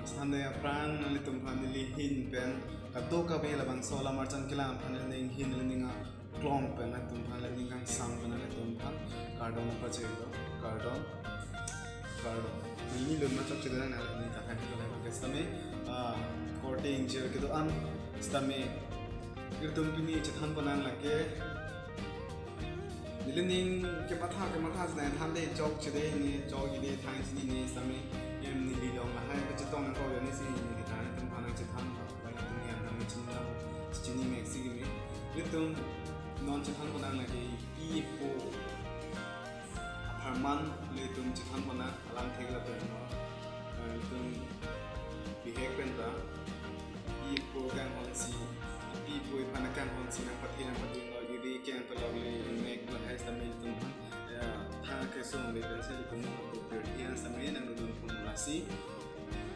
Sandaya prang nalitum family hin pen katoka be Labangso Alam Arjan kilam pan ning hin ning aklong pen natum pan ning kang sang pen natum pan kardom pachego kardom ini lun macam cerita na ni tak kan kalau kita stame korte ingjir gitu an stame gertum pini cetan panan lagi nilening chematha senayan hande chok cede ini chok ini thang sini ni stame em ni di dong hai ke cetong ko yo ni sini ni thang tum panan cetan ba tum yang nam cinta cini meksi gini gertum non cetan panan lagi epoh Herman letum cetan mana alam tegla pernah letum bihek penta epoh kan honsi epoh panakan honsi nak pati lo jadi kan perlu make lah hai sambil letum thang kesung letum se letum berdian sambil nang letum formulasi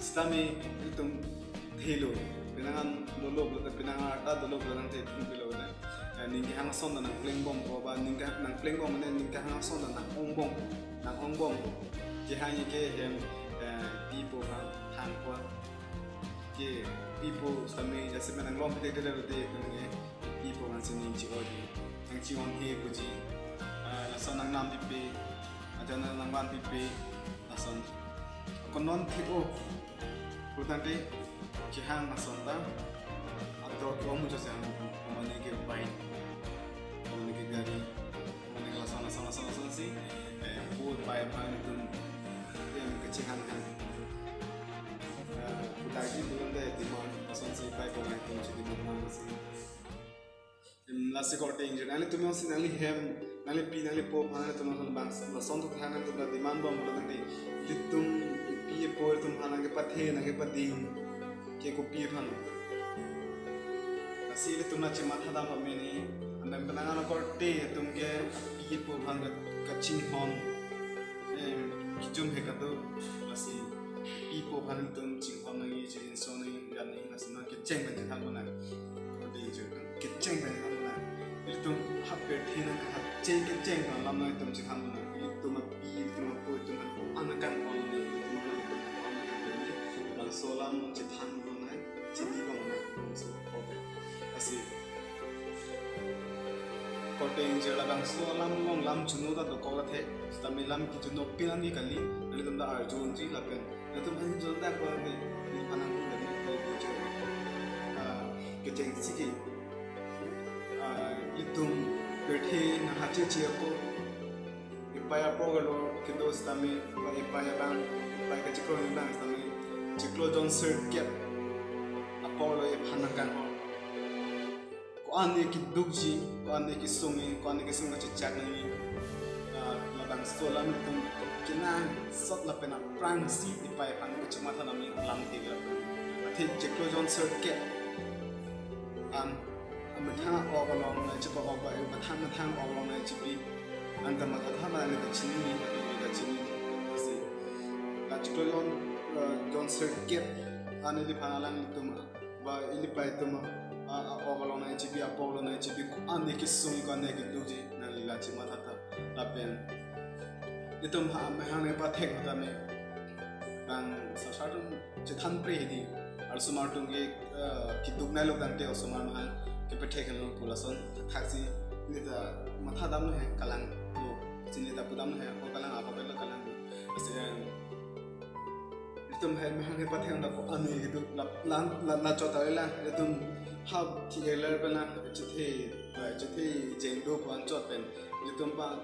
stame letum thelo penangan dolog letum penangan ada dolog letum tetum below ning hang son nang pleng bom ko ba ning ka nang pleng bom ne ning ka hang son nang ong bom ki hang ke hem people hang ko ke people same jase menang lom te de ne people han sin chi odi ang chi on he ko ji la son nang nam pipe ajan nang ban pipe la son kon non thi o putante ki hang na son ta atro ko mu jase ang mane ke bai dari mana kalau sama sih buat bayar itu yang kecilan kan lagi belum deh di mana pasang sih bayar kalau itu jadi mana sih nasi korte ingjir nali tuh masih nali hem nali pi nali po mana tuh masih bangsa pasang tuh kan tuh di mana bom belum nanti litung pi po itu mana ke pathe nage pati ke kopi pan nasi itu na chematha dalam ini anda penangan korte tumge epoh bangga kacing hon kijum hekatu masih epoh bangga tum cing hon lagi jadi soni dan ini masih nak keceng banyak hal mana korte juga keceng banyak hal mana itu hampir hina keceng kan lama itu cing hal mana itu mah itu mah po itu mah anakan hon itu mah Labangso Alam cetan mana cini mana so korte masih korte ingjir Labangso Alam long lam juno da do ko the stami lam ki juno pian ni kali nali tum da arjun ji lapen tum han jol da ko ni panang ko da ko jo ke jeng si ki itum bethe na hache chi ko epai apo galo ke do stami epai bang epai ka chiklo ni bang stami chiklo don sir kep apo lo ephan kan ane ki dugji ane ki sungi cicak ni Labangso Alam itu kena sot la pena prang si epai pan ke chematha nami lam tiga ate jeklo jon circuit matha ogalong na chipa oba matha ogalong na chipi anta matha ma na Pachini asi la jeklo jon circuit ane di panalang itu ba ili pa itu ogalong na chipi apolo na chipi ane ki sungi ko ane ki duji na lila chematha ta lapen itu mahang ne pathek tame bang sasarung cetan pre di alsumar tungge kiduk na lok dante osumar mahang ke pathek lo pulason thaksi ni da matha dam he kalang lo sini da pudam he ko kalang apa bela kalang asian itu mahang ne pathek da ko ane gitu la chota la itu hab theater bela chethe jengdo pan chot pen itu pa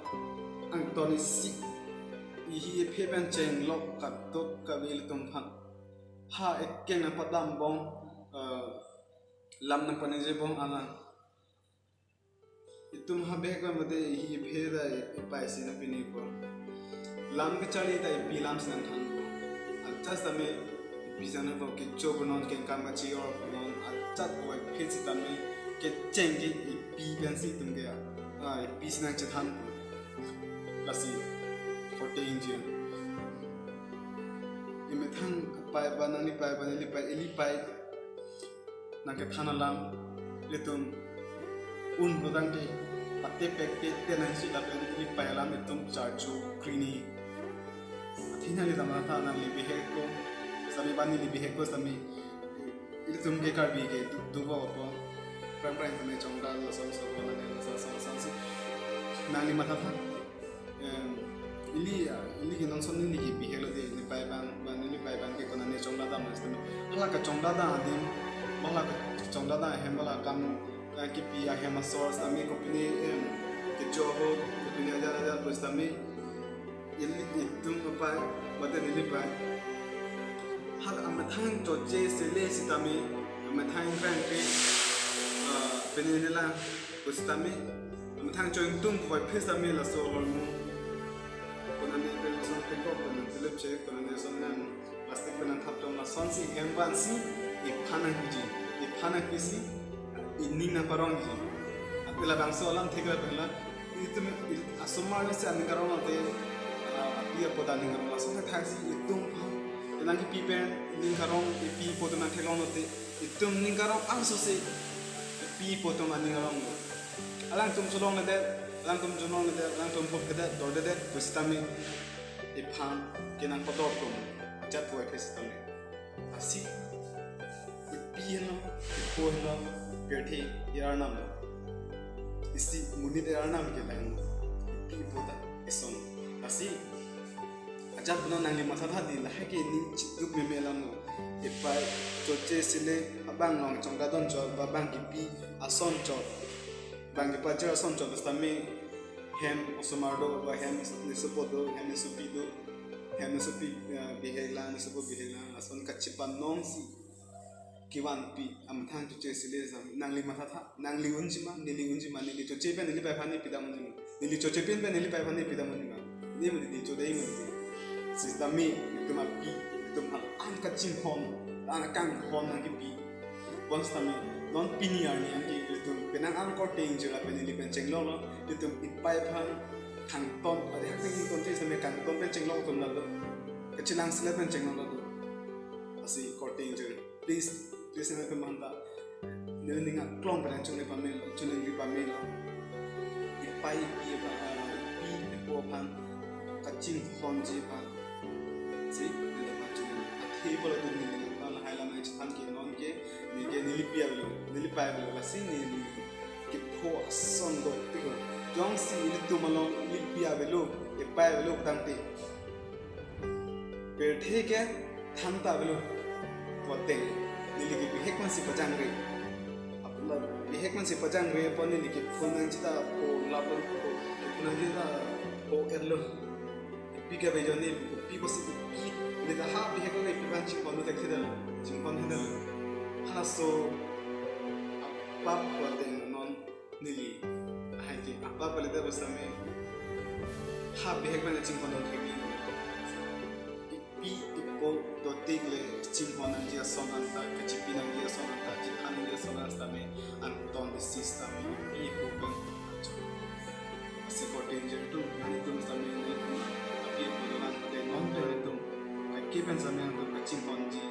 ang toni si ihi pheban cheng lok kat tok kabil tum phan ha ekkeng na padam bong lam na panije bong alan itum ha be ka mate ihi pheda epai sin pini ko lam ke chali ta pi lam san than ko acha same bizana ko ke chobonon ke kam ka chi or non acha ko phit tame ke cheng ke pi ban si tum ge pi sin cha than ko lasi korte ingjir imethang pai banani pai eli pai nake thana lam letum un bodang ke patte pek tenan si lapen eli pai lam letum charju krini athina le tamana thana le behe ko sami pani li bihek ko sami tum ke kar bi ke duba opo prang tame chongda lo so wala ne so nali matha tha ili ki non son ni ki bihek lo de ni pai bang ke kona ne chongda da mas tame hala ka chongda da adim mala ka chongda da hemala kam ki pi a hema source tame company ke job company aja bos tame ili tum pai mate ni pai hal amathang choche sele sitame amathang grand ke penela kusitame amathang choing tum khoi phesame la so hormu konane pel son te ko konan selep che konane sonan plastic penan thaptom la sonsi embansi ephana kisi ning na parong ji apela bangso alam thekla pela itme asomar se ani karona te ia podani ngara sona thaksi itum nanti pipen lingkarong pi poto na thelong te itum lingkarong ang so se pi poto man lingkarong alang tum sulong na de alang tum junong na de alang tum pop de dor de bustami ephan kenang poto tum chat boy testami asi pi no po no perthi yarnam isi munit yarnam ke lang pi pota ison asi ajab na nang matha tha di la hake ni chiduk me melam no epai choche sile abang long chongda don chol ba bang ki pi ason chol bang ki pa jer ason chol stame hem osomardo ba hem ni sopodo hem ni supido hem ni supi bihela ni sopo bihela ason kachipan nong si kiwan pi amthang choche sile sam nang matha tha nang unjima neli choche pe neli pai phani pidamuni neli choche pe neli pai phani pidamuni ni mun ni chodei mun sistemi itu mapi itu mal angkat cinhon kang hon nang pi bon sistemi non piniar ni angi itu penang ang korte ingjir penili penceng lo itu epai phan thang ton ada hak ni konti same kang ton penceng lo tum lo kecilang sila penceng lo asi korte ingjir please na pemanta neli ning aklong penceng le pamel chune li pamel epai pi epoh phan kacing hon ji phan si ada macam table tu ni kalau highlight ni cetan ke non ke ni ke nili pai belo la si ni ke po son do tigo jong si ni tu malong lipia belo ke pai belo tangte per the ke thamta belo pote nili ke bihek man si pajang re apla bihek man si pajang re pon ni ke phone nang chita po labon ko puna ni da po erlo piga bejo ni pi bosi pi ni da ha bihek ko pi ban ching pon da khidal ching pon hidal hala so apa ko de non nili hai ki apa pale da basame ha bihek ban ching pon da khidi pi ipo do tigle ching pon an dia sonan ta kechipi nang dia sonan ta chihan dia sonan stame an ton system pi ko ban si ko danger tu ni tu stame ni api ko dolan de non de tu ki pen stame an to ching pon ji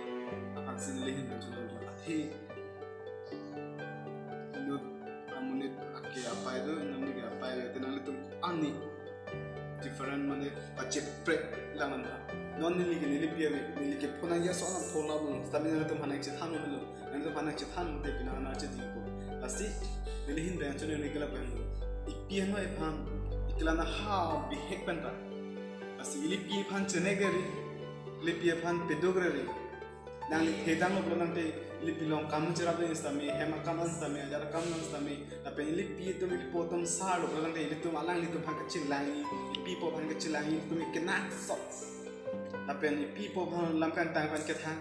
akan sin lehin tu lo athi no amunit akke apa itu namanya apa ya tenang itu ani different mane kacip prek langan non nili pia nili ke phona ya so na phola bu stamina to phana che thanu lo nan to phana che thanu te bina na che di ko asi nili hin ben chone ni kala pen ipia no ephan ikla na ha bi hek pen ta asi ili pi phan chene gari li pi phan pedogre nang li thedang lo nang te li pilong kam chera be stami hema kam stami ajara kam stami ta pen li pi to li potom sa lo nang te li to alang li to phan ka chilangi pi po phan ka chilangi to mi kena sok apen people lam kan tang pan ketha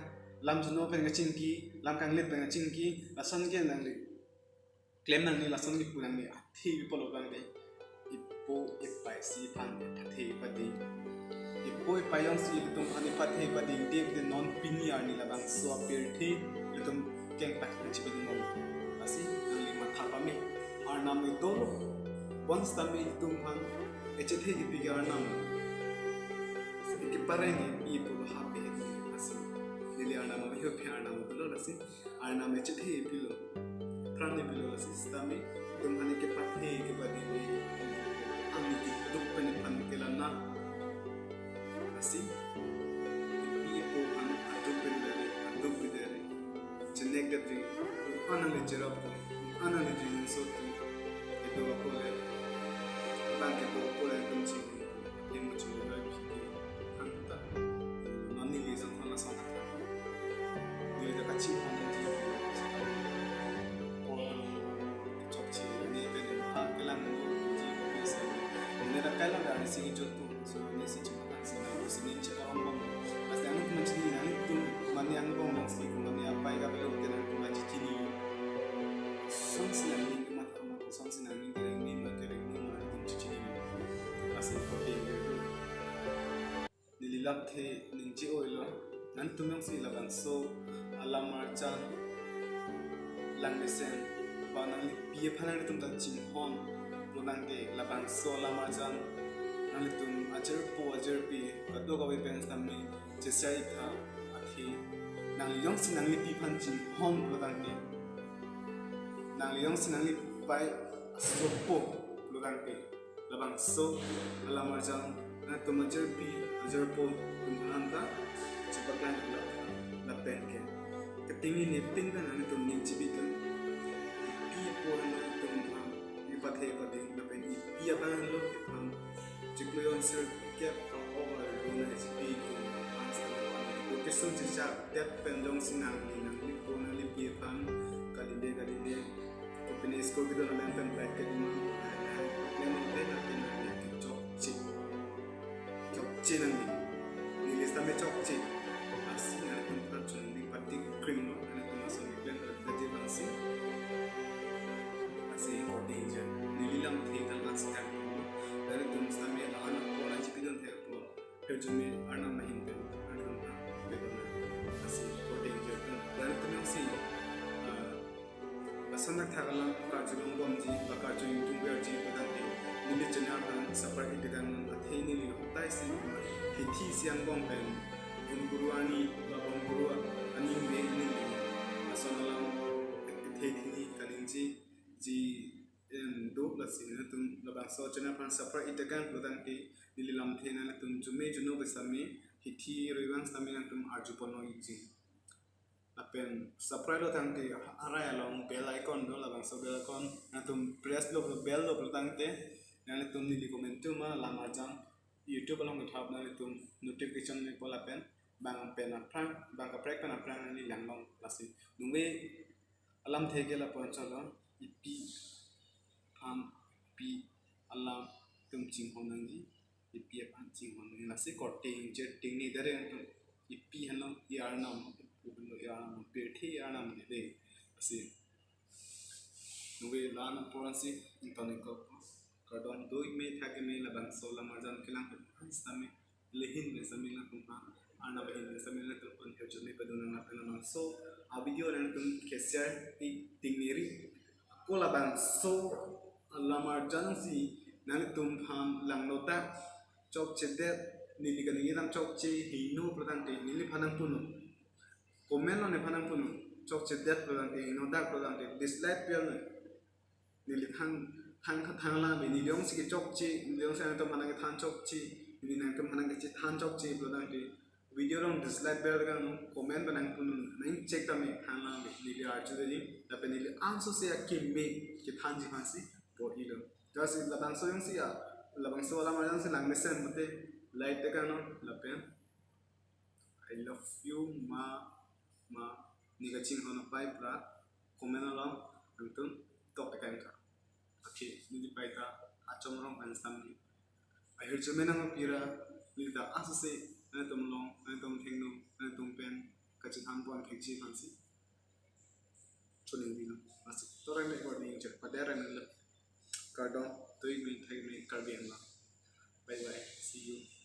lam juno pen ngaching ki lam kan let pen ngaching ki lasan ke nang li claim nang ni lasan ki punang ni athi people kan be ipo epai si pan pathe pati ipo epai yang si tum ani pathe pati de de non piniar ni labang so apir thi tum keng pat chi bi no asi nang li matha pa me ar nam ni to once tami tum han echethe ki pigar nam parani ipo happy asi nili ana ma hiyo phe ana ma lo asi ana ma chithe pilo prani pilo asi stami tumhani ke pathe ke badi ni ami ki duppani pan kelana asi ipo an atuppani analyze rapo analyze so tu itu aku le bangke aku le kunci ini macam mana anta nani lisan kena sana dia dah kacau orang chok ni ben kelang ji bisa ni dah kelang dah sini jotu so ni si chematha sini cakap orang mas anu macam ni anu tu mana yang bong si mana apa yang belum kena macam Pachini sonsinang ning mata mata sonsinang ning kereng ni makereng ni mana Pachini asal korte itu nililap the ningji oilo nan tumang si Labangso Alam Arjan langmesen banang biye phanan tum ta chimhon lunang ke Labangso Alam Arjan nan tum ajar pi kado gawe pens tamni jesai tha athi nang yong sinang li pi phan chimhon lunang ke nang liang sinang li pai sopo luang ke Labangso Alam Arjan na tumajer pi ajarpo kumanta cepat lapen ke ketinggi ni pinggan na tum ning cibikan pi po na tum lipat he pati lapen pi abang lo ephan cikloyon sir ke over na cibi kum angsa location jejak dep pendong sinang ni nang li po na li pi ephan kalinde Japanese ko gitu naman ang bracket mo lemon din natin natin chok nang nilis namin chok asin na itong panchon hindi pati cream mo na itong nasa blend at dati kasi korte ingjir nililang matikal at sikat mo dahil itong sa namin anak ko na jipidon po terjume arnam mahinte kasi korte ingjir dahil itong yung si Sanak thagalam kajulong bomji bakaju yung berji pedante nili jenarang seperti dengan athini li hotai si hithi siang bong pen guruani babong guru ani me ni asonalam hithi kaninji ji do lasin tum Labangso jenarang seperti dengan pedante nili lam thena tum jume juno besami hithi riwang sami tum arjupono iji apen subscribe lo tangke arai along bell icon do Labangso bell icon natum press lo bell lo tangte nale tum nili comment tu ma Alam Arjan YouTube along with hab nale tum notification ni pola pen bang pen aprang bang aprek pen aprang ni langlong lasi nungwe alam thege la ponchalo ipi pam pi alam tum ching honangi ipi pam ching honangi lasi korte ingjir ting ni dare ipi hano yarnam yang berthi yang nam ni asi nuwe lan poransi intonik kardom doi me thake me Labangso Alam Arjan kelang sami lehin me sami la kumpa ana behin me sami la tum jone paduna na pena so a video ran tum keser tingniri ko Labangso Alam Arjan si nan tum pham langlota chok chedet nili kani nam chok che hino pradante nili phanang punu comment on ephan pun chok chedet pradante no dak pradante dislike pian nili thang la be ni lyong si chok chi lyong sa to manang than chok chi ni nang kam manang chi than chok chi pradante video long dislike bel kan comment banang pun nang check ta me thang la be ni arju ni ta pe ni answer se akim me ki than ji phansi po ilo just Labangso yung siya Labangso Alam Arjan si lang mesen mate like te kan la pen I love you ma ni kacing hono pai pra komen along antum top tekan ka okay ni pai ta achom rong ansam ni ahir jumena pira ni da asase antum long antum thengno antum pen kacing hanpuan khekchi phansi chuning dino mas torang recording chat padara ni kardom toi mi thai mi karbian la bye bye see you